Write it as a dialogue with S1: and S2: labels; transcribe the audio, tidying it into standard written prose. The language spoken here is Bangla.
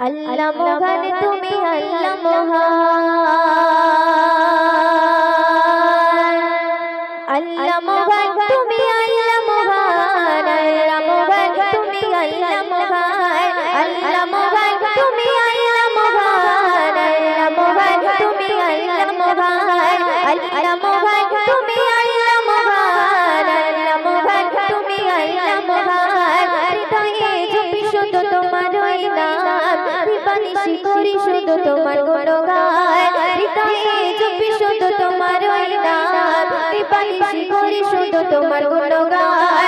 S1: আল্লাহ মহান তুমি আল্লাহ মহান, আল্লাহ মহান তুমি আল্লাহ মহান, আল্লাহ মহান তুমি আল্লাহ মহান, আল্লাহ মহান তুমি আল্লাহ মহান, আল্লাহ মহান তুমি আল্লাহ মহান, আল্লাহ মহান তুমি আল্লাহ মহান, আল্লাহ মহান তুমি আল্লাহ মহান। হৃদয়ে জপি শুধু তোমার ওই নাম, দিবানিশি করি শুধু তোমার গুণগান। হৃদয়ে জপি শুধু তোমার ওই নাম, দিবানিশি করি শুধু তোমার গুণগান।